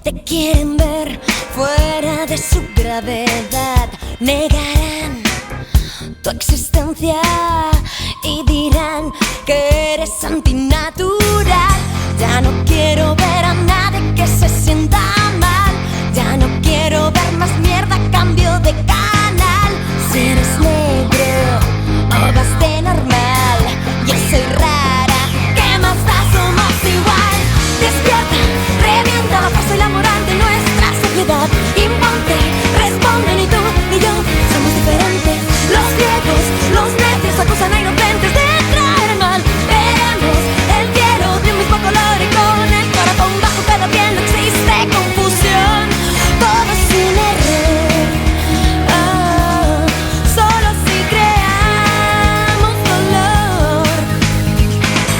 te quieren ver fuera de su gravedad. Negarán tu existencia y dirán que eres antinatural. Ya no quiero ver a nadie que se sienta mal. Ya no quiero ver más mierda, cambio de canal. Si eres negro o vas de normal, yo soy rara, ¿qué más da? Somos igual. Despierta, revienta la fuerza y la moral de nuestra sociedad. Imponte, responde, ni tú ni yo somos diferentes. Los viejos, los necios acusan a inocentes de traer el mal. Veremos el cielo de un mismo color y con el corazón bajo cada piel no existe confusión. Todo es un error, solo si creamos dolor.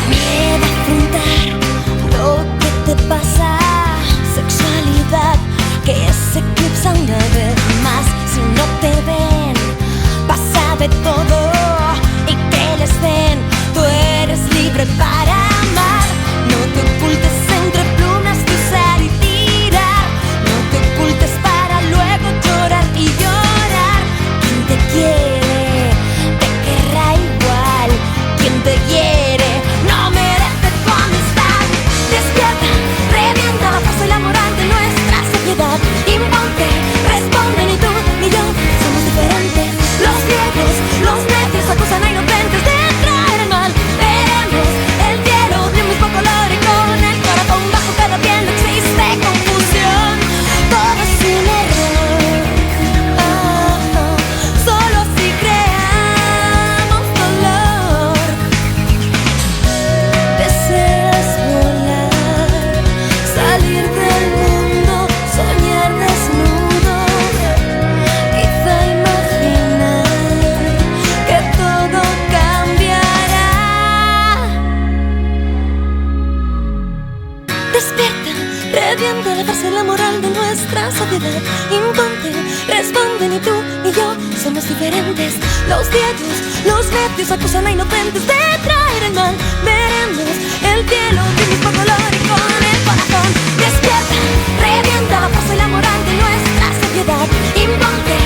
Miedo a afrontar lo que te pasa. Sexualidad que se eclipsa una vez más. Si no te ven, pasa de todo y que les den. Tú eres libre para amar. No te ocultes entre plumas de usar y tirar. No te ocultes para luego llorar y llorar. Quien te quiere te querrá igual. Quien te hiere no merece tu amistad. Despierta, revienta la fuerza y la moral de nuestra sociedad. Imponte, responde, ni tú ni yo somos diferentes. Los viejos, los necios acusan a inocentes de traer el mal. Veremos el cielo de un mismo color y con el corazón bajo cada piel no existe confusión. Todo es un error, solo si creamos dolor. Deseas volar, salir del mundo, soñar desnudo. Quizá imaginar que todo cambiará. Despierta, revienta la fuerza y la moral de nuestra sociedad. Imponte, responde, ni tú ni yo somos diferentes. Los viejos, los necios acusan a inocentes de traer el mal. Veremos el cielo de mismo color y con el corazón. Despierta, revienta la fuerza y la moral de nuestra sociedad. Imponte,